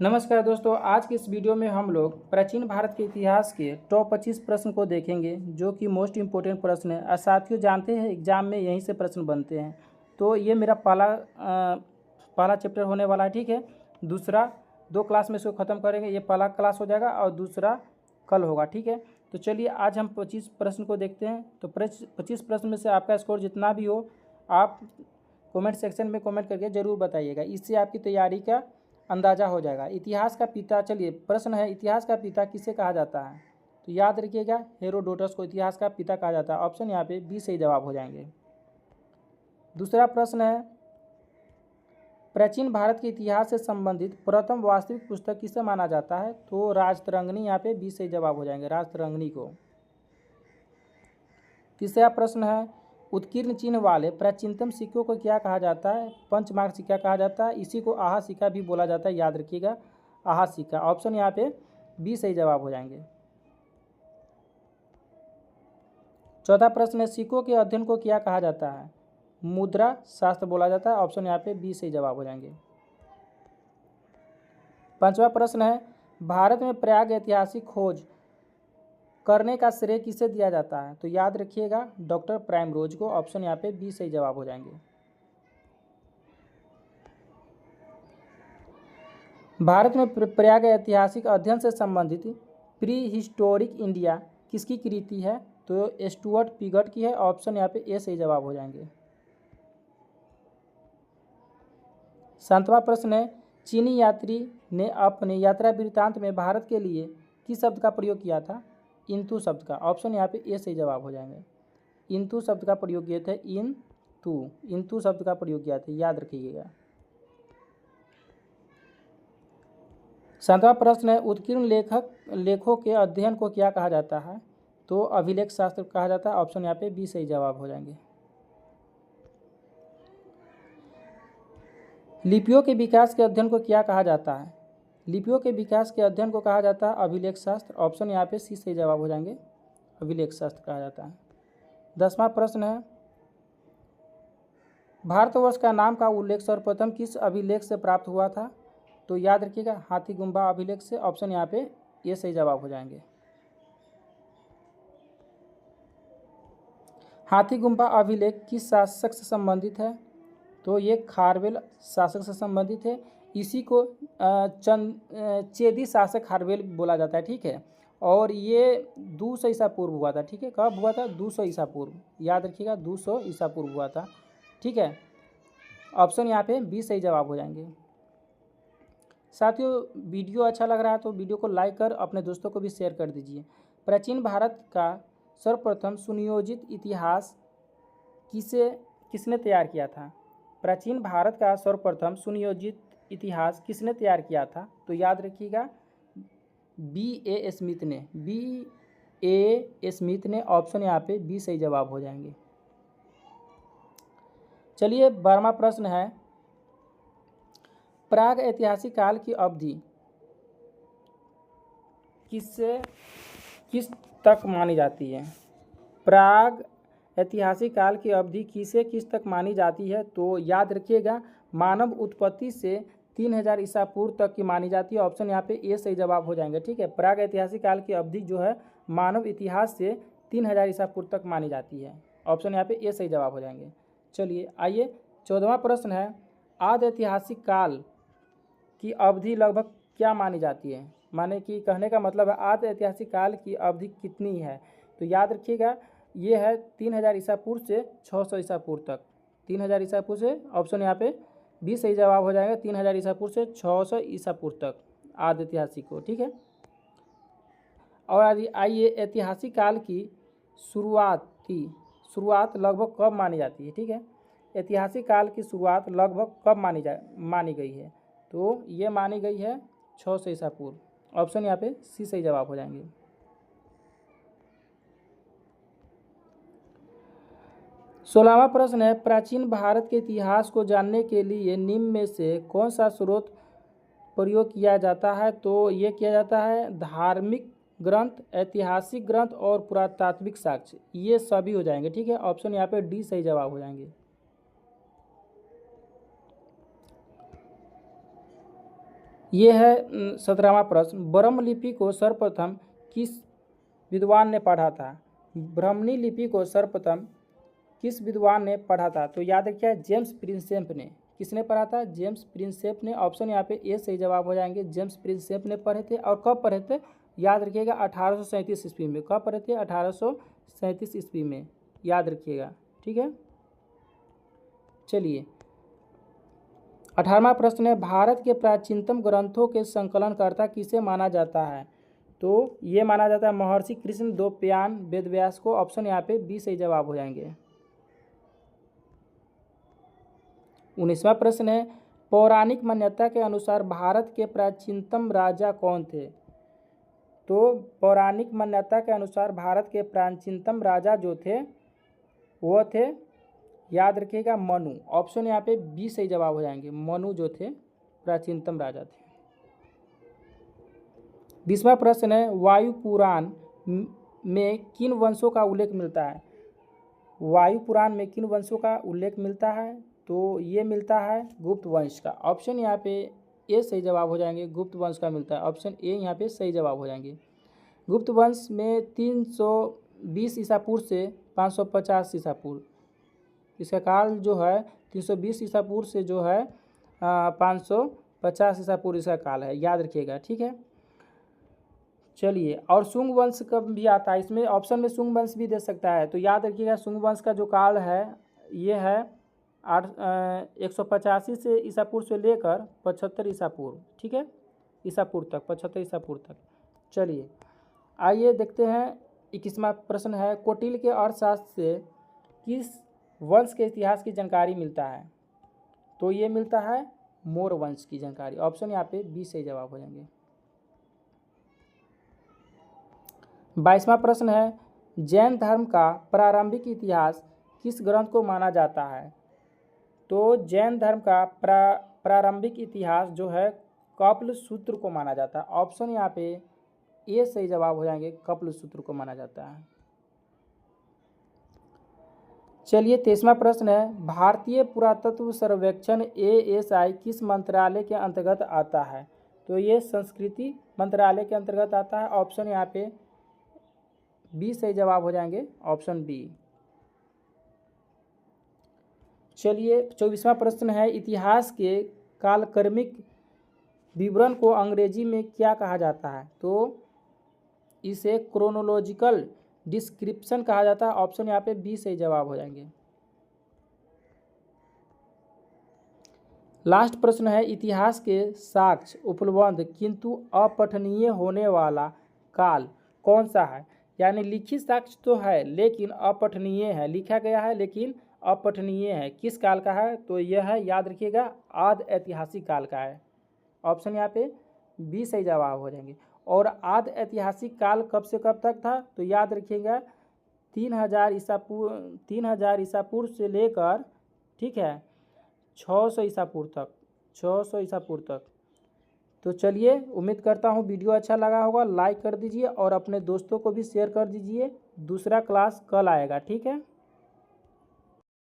नमस्कार दोस्तों, आज की इस वीडियो में हम लोग प्राचीन भारत के इतिहास के टॉप 25 प्रश्न को देखेंगे जो कि मोस्ट इम्पोर्टेंट प्रश्न है। और साथियों जानते हैं एग्जाम में यहीं से प्रश्न बनते हैं। तो ये मेरा पहला चैप्टर होने वाला है, ठीक है। दूसरा 2 क्लास में इसको ख़त्म करेंगे। ये पहला क्लास हो जाएगा और दूसरा कल होगा, ठीक है। तो चलिए आज हम 25 प्रश्न को देखते हैं। तो 25 प्रश्न में से आपका स्कोर जितना भी हो आप कमेंट सेक्शन में कमेंट करके ज़रूर बताइएगा। इससे आपकी तैयारी का अंदाज़ा हो जाएगा। इतिहास का पिता, चलिए प्रश्न है, इतिहास का पिता किसे कहा जाता है? तो याद रखिएगा, हेरोडोटस को इतिहास का पिता कहा जाता है। ऑप्शन यहाँ पे बी सही जवाब हो जाएंगे। दूसरा प्रश्न है, प्राचीन भारत के इतिहास से संबंधित प्रथम वास्तविक पुस्तक किसे माना जाता है? तो राजतरंगिणी, यहाँ पे बी सही जवाब हो जाएंगे, राजतरंगिणी को। तीसरा प्रश्न है, उत्कीर्ण चिन्ह वाले प्राचीनतम सिक्कों को क्या कहा जाता है? पंचमार्क सिक्का कहा जाता है। इसी को आहा सिक्का भी बोला जाता है, याद रखिएगा, आहा सिक्का। ऑप्शन यहाँ पे बी सही जवाब हो जाएंगे। चौथा प्रश्न है, सिक्कों के अध्ययन को क्या कहा जाता है? मुद्रा शास्त्र बोला जाता है। ऑप्शन यहाँ पे बी सही जवाब हो जाएंगे। पांचवा प्रश्न है, भारत में प्रयाग ऐतिहासिक खोज करने का श्रेय किसे दिया जाता है? तो याद रखिएगा, डॉक्टर प्राइमरोज को। ऑप्शन यहाँ पे बी सही जवाब हो जाएंगे। भारत में प्रयाग ऐतिहासिक अध्ययन से संबंधित प्री हिस्टोरिक इंडिया किसकी कृति है? तो स्टुअर्ट पिगट की है। ऑप्शन यहाँ पे ए सही जवाब हो जाएंगे। सातवां प्रश्न है, चीनी यात्री ने अपने यात्रा वृत्तांत में भारत के लिए किस शब्द का प्रयोग किया था? इंतु शब्द का। ऑप्शन यहाँ पे ए सही जवाब हो जाएंगे। इंतु शब्द का प्रयोग किए थे, इंतु शब्द का प्रयोग किया था, याद रखिएगा। सातवां प्रश्न है, उत्कीर्ण लेखों के अध्ययन को क्या कहा जाता है? तो अभिलेख शास्त्र कहा जाता है। ऑप्शन यहाँ पे बी सही जवाब हो जाएंगे। लिपियों के विकास के अध्ययन को क्या कहा जाता है? लिपियों के विकास के अध्ययन को कहा जाता है अभिलेख शास्त्र। ऑप्शन यहाँ पे सी सही जवाब हो जाएंगे, अभिलेख शास्त्र कहा जाता है। 10वां प्रश्न है, भारतवर्ष का नाम का उल्लेख सर्वप्रथम किस अभिलेख से प्राप्त हुआ था? तो याद रखिएगा, हाथीगुम्बा अभिलेख से। ऑप्शन यहाँ पे ये सही जवाब हो जाएंगे। हाथीगुम्बा अभिलेख किस शासक से संबंधित है? तो ये खारवेल शासक से संबंधित है। इसी को चेदी शासक खारवेल बोला जाता है, ठीक है। और ये 200 ईसा पूर्व हुआ था, ठीक है। कब हुआ था? 200 ईसा पूर्व, याद रखिएगा, 200 ईसा पूर्व हुआ था, ठीक है। ऑप्शन यहाँ पे बी सही जवाब हो जाएंगे। साथियों, वीडियो अच्छा लग रहा है तो वीडियो को लाइक कर अपने दोस्तों को भी शेयर कर दीजिए। प्राचीन भारत का सर्वप्रथम सुनियोजित इतिहास किसने तैयार किया था? प्राचीन भारत का सर्वप्रथम सुनियोजित इतिहास किसने तैयार किया था? तो याद रखिएगा, B.A. स्मिथ ने। ऑप्शन यहाँ पे बी सही जवाब हो जाएंगे। चलिए 12वां प्रश्न है, प्राग ऐतिहासिक काल की अवधि किस तक मानी जाती है? प्राग ऐतिहासिक काल की अवधि किस तक मानी जाती है? तो याद रखिएगा, मानव उत्पत्ति से 3000 ईसा पूर्व तक की मानी जाती है। ऑप्शन यहाँ पे ए सही जवाब हो जाएंगे, ठीक है। प्राग ऐतिहासिक काल की अवधि जो है मानव इतिहास से 3000 ईसा पूर्व तक मानी जाती है। ऑप्शन यहाँ पे ए सही जवाब हो जाएंगे। चलिए आइए 14वां प्रश्न है, आदि ऐतिहासिक काल की अवधि लगभग क्या मानी जाती है? माने कि कहने का मतलब है आदि ऐतिहासिक काल की अवधि कितनी है? तो याद रखिएगा, ये है 3000 ईसा पूर्व से 600 ईसा पूर्व तक। 3000 ईसा पूर्व से, ऑप्शन यहाँ पे बी सही जवाब हो जाएगा, 3000 ईसा पूर्व से 600 ईसा पूर्व तक आदि ऐतिहासिक को, ठीक है। और आइए ऐतिहासिक काल की शुरुआत लगभग कब मानी जाती है? ठीक है, ऐतिहासिक काल की शुरुआत लगभग कब मानी गई है? तो ये मानी गई है 600 ईसा पूर्व। ऑप्शन यहाँ पे सी सही जवाब हो जाएंगे। 16वां प्रश्न है, प्राचीन भारत के इतिहास को जानने के लिए निम्न में से कौन सा स्रोत प्रयोग किया जाता है? तो ये किया जाता है धार्मिक ग्रंथ, ऐतिहासिक ग्रंथ और पुरातात्विक साक्ष्य, ये सभी हो जाएंगे, ठीक है। ऑप्शन यहाँ पे डी सही जवाब हो जाएंगे। ये है 17वां प्रश्न। ब्रह्म लिपि को सर्वप्रथम किस विद्वान ने पढ़ा था? ब्राह्मणी लिपि को सर्वप्रथम किस विद्वान ने पढ़ा था? तो याद रखिए जेम्स प्रिंसेप ने। किसने पढ़ा था? जेम्स प्रिंसेप ने। ऑप्शन यहाँ पे ए सही जवाब हो जाएंगे। जेम्स प्रिंसेप ने पढ़े थे। और कब पढ़े थे? याद रखिएगा 1837 ईस्वी में। कब पढ़े थे? 1837 ईस्वी में, याद रखिएगा। ठीक है, चलिए 18वां प्रश्न है। भारत के प्राचीनतम ग्रंथों के संकलनकर्ता किसे माना जाता है? तो ये माना जाता है महर्षि कृष्ण द्वैपायन वेदव्यास को। ऑप्शन यहाँ पे बी सही जवाब हो जाएंगे। 19वां प्रश्न है। पौराणिक मान्यता के अनुसार भारत के प्राचीनतम राजा कौन थे? तो पौराणिक मान्यता के अनुसार भारत के प्राचीनतम राजा जो थे वो थे, याद रखिएगा, मनु। ऑप्शन यहाँ पे बी सही जवाब हो जाएंगे। मनु जो थे प्राचीनतम राजा थे। 20वां प्रश्न है। वायु पुराण में किन वंशों का उल्लेख मिलता है? वायु पुराण में किन वंशों का उल्लेख मिलता है? तो ये मिलता है गुप्त वंश का। ऑप्शन यहाँ पे ए सही जवाब हो जाएंगे। गुप्त वंश का मिलता है। ऑप्शन ए यहाँ पे सही जवाब हो जाएंगे। गुप्त वंश में 320 ईसा पूर्व से 550 ईसा पूर्व, इसका काल जो है 320 ईसा पूर्व से जो है 550 ईसा पूर्व इसका काल है, याद रखिएगा। ठीक है, चलिए, और शुंग वंश कब भी आता है इसमें? ऑप्शन में शुंग वंश भी दे सकता है। तो याद रखिएगा शुंग वंश का जो काल है ये है 185 से ईसा पूर्व से लेकर 75 ईसा पूर्व। ठीक है, ईसा पूर्व तक, 75 ईसा पूर्व तक। चलिए आइए देखते हैं 21वां प्रश्न है। कौटिल्य के अर्थशास्त्र से किस वंश के इतिहास की जानकारी मिलता है? तो ये मिलता है मौर्य वंश की जानकारी। ऑप्शन यहाँ पे बी सही जवाब हो जाएंगे। 22वां प्रश्न है। जैन धर्म का प्रारंभिक इतिहास किस ग्रंथ को माना जाता है? तो जैन धर्म का प्रारंभिक इतिहास जो है कपिल सूत्र को माना जाता है। ऑप्शन यहाँ पे ए सही जवाब हो जाएंगे। कपिल सूत्र को माना जाता है। चलिए 23वां प्रश्न है। भारतीय पुरातत्व सर्वेक्षण ASI किस मंत्रालय के अंतर्गत आता है? तो ये संस्कृति मंत्रालय के अंतर्गत आता है। ऑप्शन यहाँ पे बी सही जवाब हो जाएंगे। Option B. चलिए 24वां प्रश्न है। इतिहास के कालक्रमिक विवरण को अंग्रेजी में क्या कहा जाता है? तो इसे क्रोनोलॉजिकल डिस्क्रिप्शन कहा जाता है। ऑप्शन यहाँ पे बी सही जवाब हो जाएंगे। लास्ट प्रश्न है। इतिहास के साक्ष्य उपलब्ध किंतु अपठनीय होने वाला काल कौन सा है? यानी लिखित साक्ष्य तो है लेकिन अपठनीय है, लिखा गया है लेकिन अपठनीय है। किस काल का है? तो यह है, याद रखिएगा, आदि ऐतिहासिक काल का है। ऑप्शन यहाँ पे बी सही जवाब हो जाएंगे। और आदि ऐतिहासिक काल कब से कब तक था? तो याद रखिएगा 3000 ईसा पूर्व से लेकर, ठीक है, 600 ईसा पूर्व तक, 600 ईसा पूर्व तक। तो चलिए, उम्मीद करता हूँ वीडियो अच्छा लगा होगा। लाइक कर दीजिए और अपने दोस्तों को भी शेयर कर दीजिए। दूसरा क्लास कल आएगा। ठीक है।